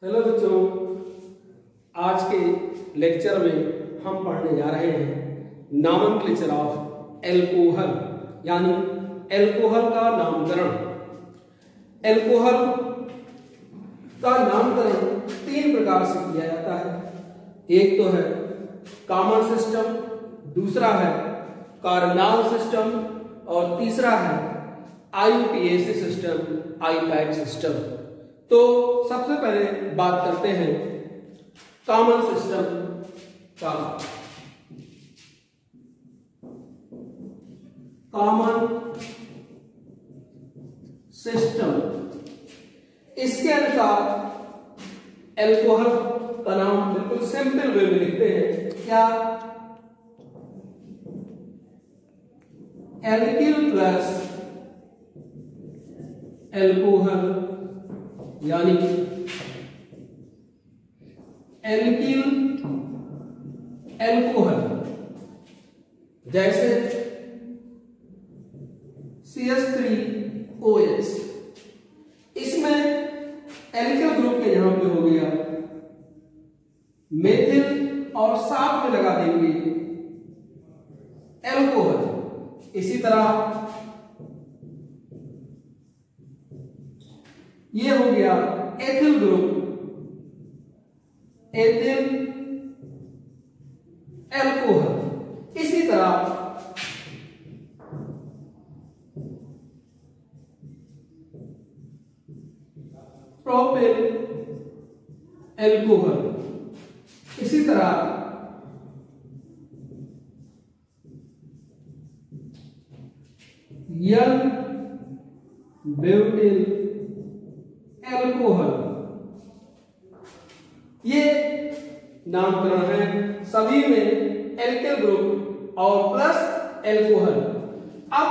Hello बच्चों, आज के लेक्चर में हम पढ़ने जा रहे हैं नॉमेनक्लेचर ऑफ एल्कोहल, यानी एल्कोहल का नामकरण। एल्कोहल का नामकरण तीन प्रकार से किया जाता है। एक तो है कॉमन सिस्टम, दूसरा है कार्नल सिस्टम और तीसरा है IUPAC सिस्टम, आईपैक सिस्टम। तो सबसे पहले बात करते हैं कॉमन सिस्टम का। कॉमन सिस्टम, इसके अनुसार एल्कोहल का नाम बिल्कुल सिंपल वे में लिखते हैं। क्या? एल्किल प्लस एल्कोहल, यानी एल्किल एल्कोहल। जैसे CH3OH, इसमें एल्किल ग्रुप के यहां पे हो गया मेथिल और साथ में लगा देंगे एल्कोहल। इसी तरह ये हो गया एथिल ग्रुप, एथिल एल्कोहल। इसी तरह प्रोपिल एल्कोहल। इसी तरह यन ब्यूटिल एल्कोहल। ये नामकरण है, सभी में एल्किल ग्रुप और प्लस एल्कोहल। अब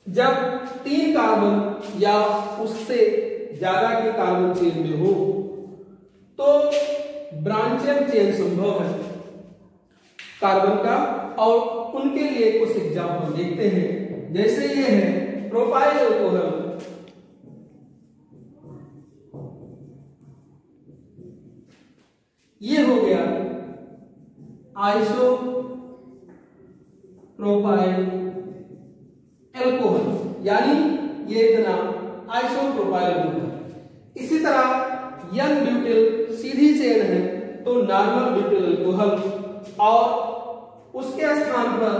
जब 3 कार्बन या उससे ज्यादा के कार्बन चेन में हो तो ब्रांचिंग चेन संभव है कार्बन का, और उनके लिए कुछ एग्जाम्पल देखते हैं। जैसे ये है प्रोपाइल एल्कोहल, ये हो गया आइसो प्रोपाइल एल्कोहल, यानी ये इतना आइसोप्रोपाइल ग्रुप है। इसी तरह यन ब्यूटिल सीधी चेन है तो नॉर्मल ब्यूटिल एल्कोहल, और उसके स्थान पर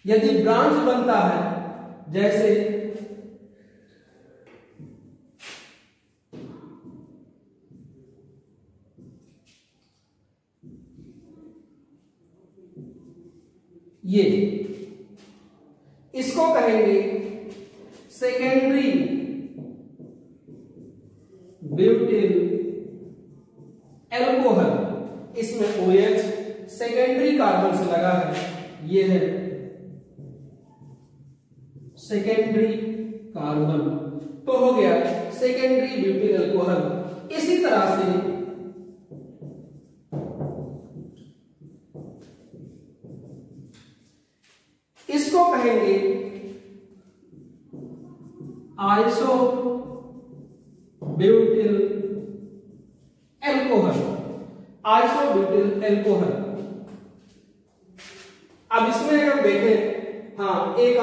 यदि ब्रांच बनता है, जैसे ये, इसको कहेंगे सेकेंडरी ब्यूटिल एल्कोहल। इसमें OH सेकेंडरी कार्बन से लगा है, ये है सेकेंडरी कार्बन, तो हो गया सेकेंडरी ब्यूटिल एल्कोहल। इसी तरह से इसको कहेंगे iso butyl alcohol, iso butyl alcohol. अब इसमें अगर देखें, हाँ, एक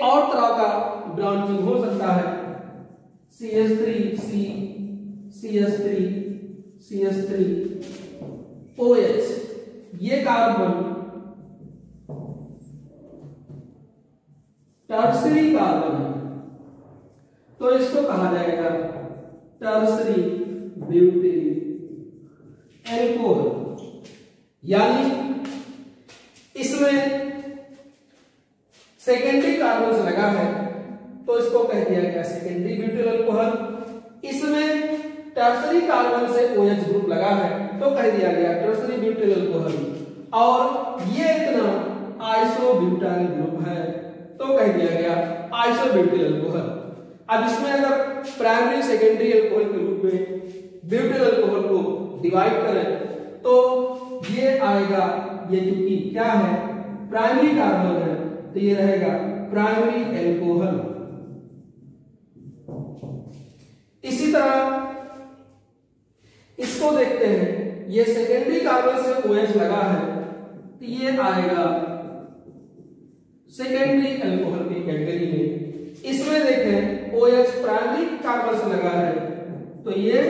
और तरह का ब्रांचिंग हो सकता है, CH3C, CH3, CH3OH। ये कार्बन टर्सरी कार्बन है, तो इसको कहा जाएगा टर्सरी ब्यूटिल एल्कोहल। यानी इसमें सेकेंडरी कार्बन से लगा है तो इसको कह दिया गया सेकेंडरी ब्यूटिल एल्कोहल। इसमें टर्सरी कार्बन से OH ग्रुप लगा है तो कह दिया गया टर्सरी ब्यूटिल एल्कोहल, और ये इतना आइसोब्यूटाइल ग्रुप है तो कह दिया गया आइसोब्यूटिल एल्कोहल। अब इसमें अगर प्राइमरी सेकेंडरी एल्कोहल के रूप में ब्यूटिल अल्कोहल को डिवाइड करें तो ये आएगा, ये चूंकि क्या है प्राइमरी कार्बन है तो ये रहेगा प्राइमरी एल्कोहल। इसी तरह इसको देखते हैं, ये सेकेंडरी कार्बन से OH लगा है तो ये आएगा सेकेंडरी एल्कोहल की कैटेगरी में। इसमें देखें OH प्राइमरी कार्बन से लगा है तो ये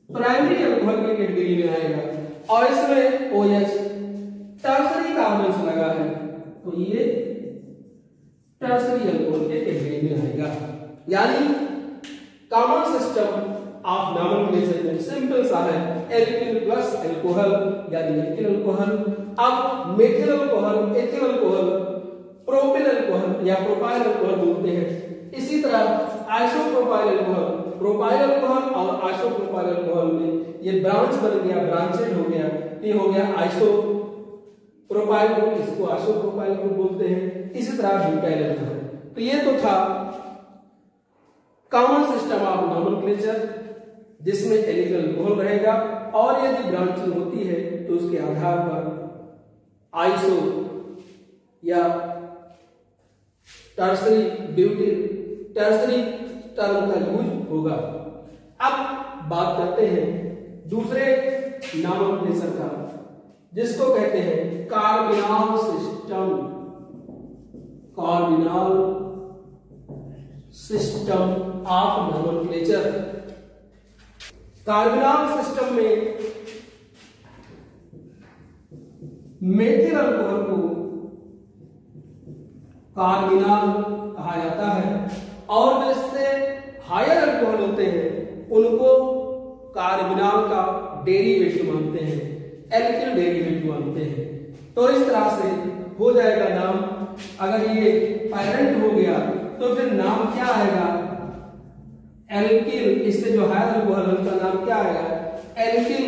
प्राइमरी एल्कोहल की कैटेगरी में आएगा, और इसमें OH टर्सरी कार्बन से लगा है तो ये टर्सरी एल्कोहल के कैटेगरी में आएगा। यानी कॉमन सिस्टम ऑफ नॉमेनक्लेचर में सिंपल सा है, एल्किल प्लस एल्कोहल यानी एल्किल अल्कोहल। अब methyl alcohol, ethyl alcohol, propyl alcohol या प्रोपाइल अल्कोहल बोलते हैं। इसी तरह आइसोप्रोपाइल अल्कोहल, प्रोपाइल अल्कोहल और आइसोप्रोपाइल अल्कोहल में ये ब्रांच बन गया, ब्रांचेड हो गया, ये हो गया आइसोप्रोपाइल ग्रुप, इसको आइसोप्रोपाइल ग्रुप बोलते हैं। इसी तरह ब्यूटाइल अल्कोहल। तो ये तो था कॉमन सिस्टम ऑफ नॉमेनक्लेचर जिसमें एल्किल अल्कोहल रहेगा, और यदि ब्रांचिंग होती है तो उसके आधार पर आइसो या टर्सरी ब्यूटिल, टर्सरी टर्म का यूज होगा। अब बात करते हैं दूसरे नॉमेनक्लेचर का, जिसको कहते हैं carbinol system. Carbinol system of nomenclature. Carbinol system में मेथिल अल्कोहल को कार्बिनॉल कहा जाता है, और जिससे हायर अल्कोहल होते हैं उनको कार्बिनॉल का डेरिवेटिव मानते हैं, एल्किल डेरिवेटिव मानते हैं। तो इस तरह से हो जाएगा नाम। अगर ये पैरेंट हो गया तो फिर नाम क्या आएगा, एल्किल। इससे जो हायर अल्कोहल है उनका नाम क्या आएगा, एल्किल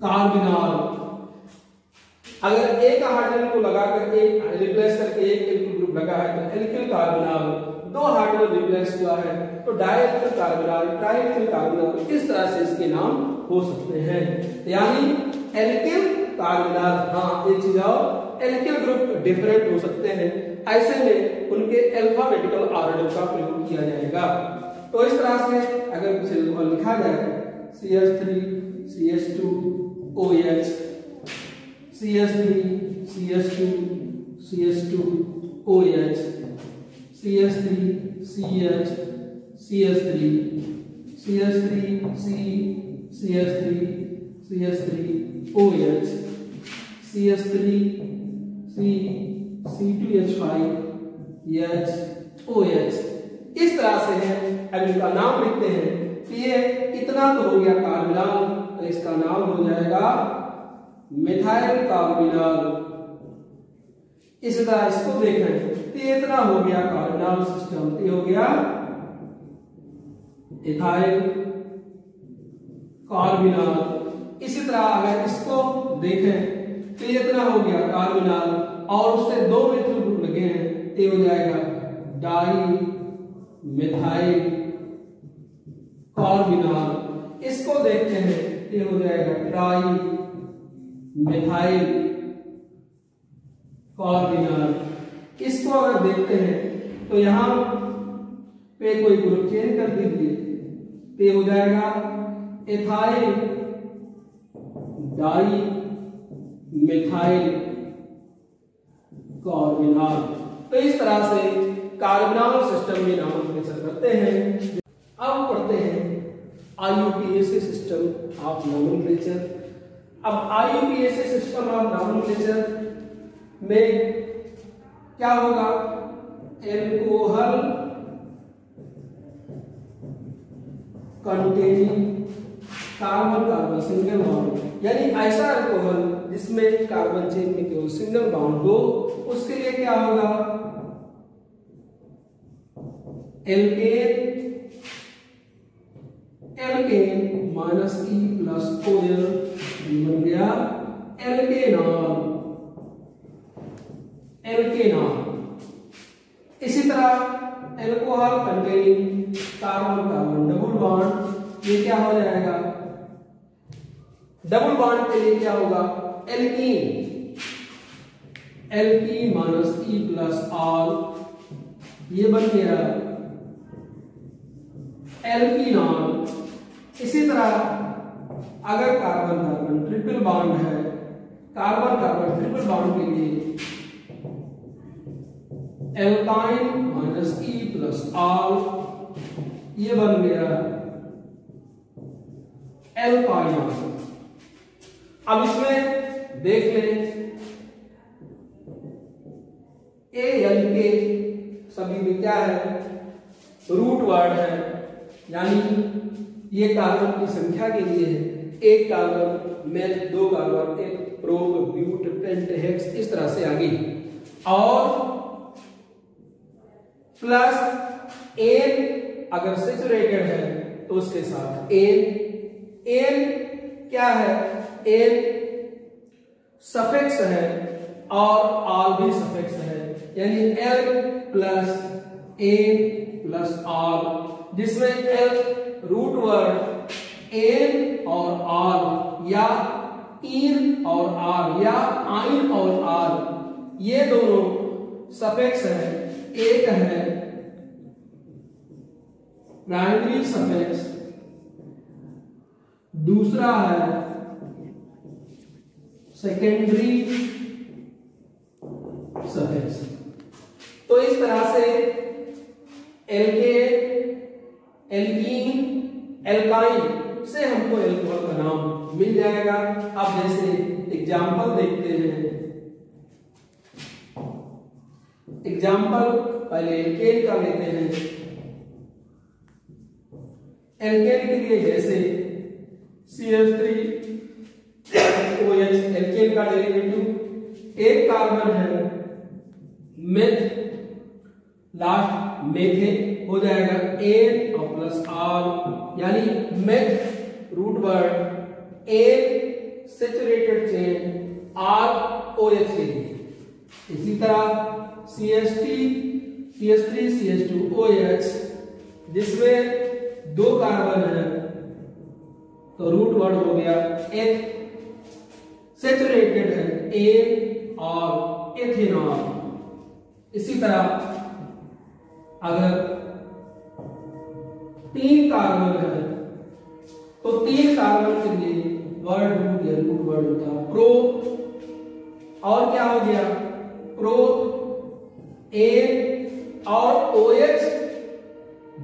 कार्बिनॉल। अगर एक हाइड्रोजन को लगाकर एक रिप्लेस करके एक एल्किल ग्रुप लगा है तो एल्किल कार्बिनॉल, दो हाइड्रोजन रिप्लेस हुआ है तो डायल्किल कार्बिनॉल, ट्राइल्किल कार्बिनॉल। इस तरह से इसके नाम हो सकते हैं। यानी एल्किल कार्बिनॉल, हाँ एक चीज और, एल्किल ग्रुप डिफरेंट हो सकते हैं, ऐसे में उनके अल्फाबेटिकल ऑर्डर का प्रयोग किया जाएगा। तो इस तरह से अगर कुछ लिखा जाए CH3 CH2 OH, CH3 CH2 CH2 OH, CH3 CH CH3 CH3 C CH3 CH3 OH, CH3 C C2H5 H OH। इस तरह से है। अब इनका नाम लिखते हैं कि ये इतना तो हो गया कार्बिनॉल, तो इसका नाम हो जाएगा मिथाइल कार्बिनॉल। इस तरह इसको देखें तो ये इतना हो गया कार्बिनॉल सिस्टम, ये हो गया इथाइल कार्बिनॉल। इसी तरह अगर इसको देखें तो ये इतना हो गया कार्बिनॉल, और उससे दो मेथिल ग्रुप लगे हैं तो हो जाएगा डाई मिथाइल कार्बिनॉल। इसको देखते हैं ये हो जाएगा ट्राई मिथाइल कार्बिनॉल। इसको अगर देखते हैं तो यहां पे कोई ग्रुप चेंज कर दीजिए तो ये हो जाएगा एथाइल डाई मिथाइल कार्बिनॉल। तो इस तरह से कार्बिनॉल सिस्टम में नॉमेनक्लेचर करते हैं। अब पढ़ते हैं IUPAC सिस्टम ऑफ नॉमेनक्लेचर। अब IUPAC सिस्टम ऑफ नॉमेनक्लेचर में क्या होगा, alcohol containing carbon carbon single bond, यानी ऐसा अल्कोहल जिसमें कार्बन चेन में केवल सिंगल बॉन्ड हो, उसके लिए क्या होगा, alkene alkene minus E plus OL बन गया एल्केनॉल, एल्केनॉल। इसी तरह alcohol containing carbon carbon double bond, ये क्या हो जाएगा डबल बॉन्ड के लिए क्या होगा, alkene, alkene minus E plus R, ये बन गया एल्कीनॉल। इसी तरह अगर कार्बन कार्बन ट्रिपल बॉन्ड है, कार्बन कार्बन ट्रिपल बॉन्ड के लिए alkyne minus E plus R, ये बन गया एल्काइनॉल। अब इसमें देख लें ए एल के सभी में क्या है, रूट वर्ड है, यानी ये कार्बन की संख्या के लिए है, एक कार्बन, मेथ, दो कार्बन, एक प्रोप, ब्यूट, पेंट, हेक्स, इस तरह से आगे, और प्लस एन अगर सैचुरेटेड है तो उसके साथ एन, एन क्या है, एन सफिक्स है और आर भी सफिक्स है, यानी L plus N plus R, जिसमें एल रूट वर्ड एन और आर या इन और आर या आइन और आर, ये दोनों सफिक्स है। एक है प्राइमरी सफिक्स, दूसरा है सेकेंडरी सफिक्स। तो इस तरह से एल्केन, एल्कीन, एल्काइन से हमको एल्कोहल का नाम मिल जाएगा। अब जैसे एग्जाम्पल देखते हैं, एग्जाम्पल पहले एल्केन का लेते हैं। एल्केन के लिए जैसे CH3OH, एल्केन का डेरिवेटिव, एक कार्बन है मेथ, लास्ट मेथेन हो जाएगा एन और प्लस आर, यानी meth root word N saturated chain R OH के लिए। इसी तरह CH3 CH2OH, जिसमें दो कार्बन है तो रूट वर्ड हो गया एथ, सैचुरेटेड है एन और एथेनॉल। इसी तरह अगर तीन कार्बन है तो तीन कार्बन के लिए वर्ड रूट या रूट वर्ड होता है प्रो, और क्या हो गया प्रो एन और OH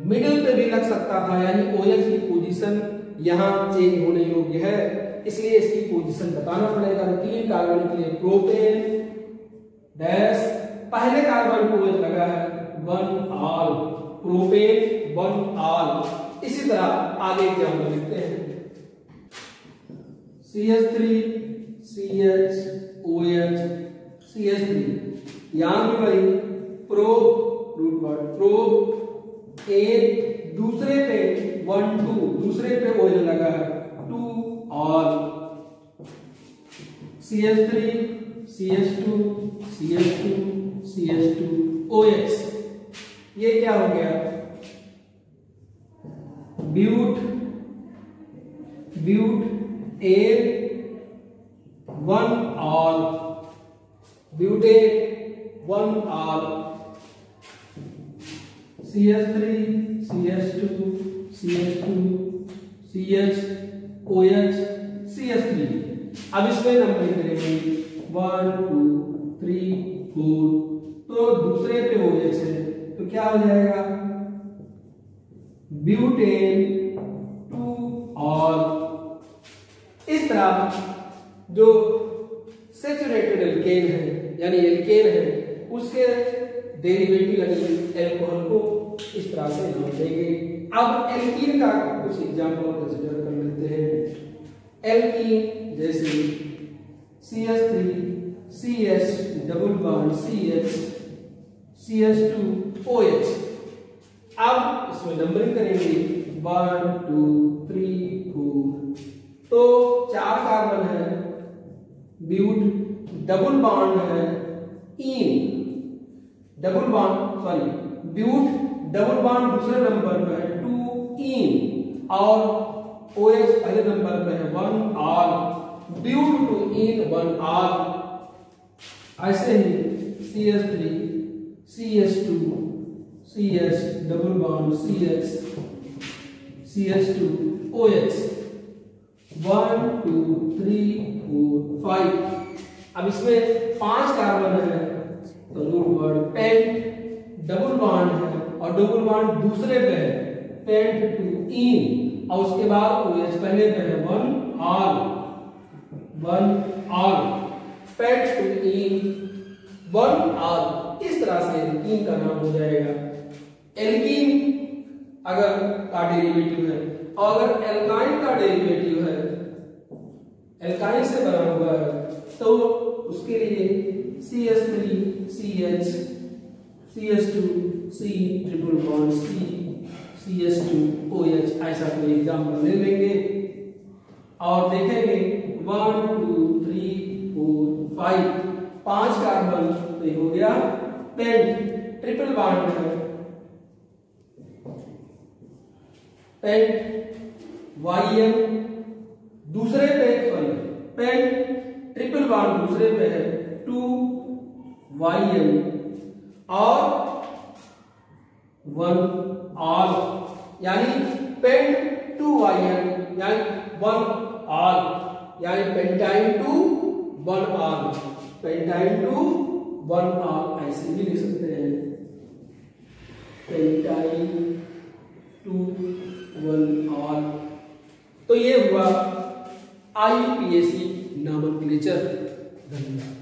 मिडिल पे भी लग सकता था, यानी OH की पोजीशन यहां चेंज होने योग्य है, इसलिए इसकी पोजीशन बताना पड़ेगा। तीन कार्बन के लिए प्रोपेन डैश, पहले कार्बन को OH लगा है 1 आल, प्रोपेन 1 आल। इसी तरह आगे एग्जाम्पल लिखते हैं, CH3 CHOH CH3, यहां भी वही pro root word pro N, दूसरे पे 1 2, दूसरे पे OH लगा है 2 आल, CH3 CH2 CH2 CH2OH, ये क्या हो गया but, but N 1 ol, butane 1 ol, CH3 CH2 CH2 CHOH CH3। अब इसमें नंबरिंग करेंगे 1 2 3 4, तो दूसरे पे OH है तो क्या हो जाएगा ब्यूटेन 2 आल। इस तरह जो सैचुरेटेड एल्केन है यानी एल्केन है, उसके डेरिवेटिव यानी एल्कोहल को इस तरह से नाम देंगे। अब एल्कीन का कुछ एग्जांपल कंसीडर कर लेते हैं। एल्कीन जैसे CH3 CH double bond CH CH2OH। अब इसमें नंबरिंग करेंगे 1 2 3 4, तो 4 कार्बन है, ब्यूट डबल बॉन्ड है इन, double bond sorry but double bond दूसरे नंबर पर है 2 इन, और OH पहले नंबर पे है, वन ऑल, ड्यू टू इन वन ऑल। ऐसे ही CH3 CH2 CH double bond CH CH2 OH 1 2 3 4 5। अब इसमें 5 कार्बन है तो root word pent, double bond है और डबल बॉन्ड दूसरे पे है, पेंट टू इन, और उसके बाद OH पहले पे है, one ol pent two en one ol. इस तरह से एल्कीन का नाम हो जाएगा। एल्कीन अगर का डेरिवेटिव है और अगर एल्काइन का डेरिवेटिव है, एल्काइन से बना हुआ है, तो उसके लिए CH3 CH CH2 C triple bond C CH2 OH, ऐसा कोई एग्जाम्पल ले लेंगे और देखेंगे 1 2 3 4 5 5 कार्बन, तो ये हो गया पेंट, ट्रिपल बॉन्ड है, पेंट YN दूसरे पे, सॉरी पेंट ट्रिपल बॉन्ड दूसरे पे है 2YN और 1 ऑल, यानी पेंट 2YN यानी 1 ऑल, यानी pentyne two 1 ol, pentyne two 1 ol, ऐसे भी लिख सकते हैं, पेंटाइन टू 1 ऑल। तो ये हुआ IUPAC नॉमेनक्लेचर। धन्यवाद।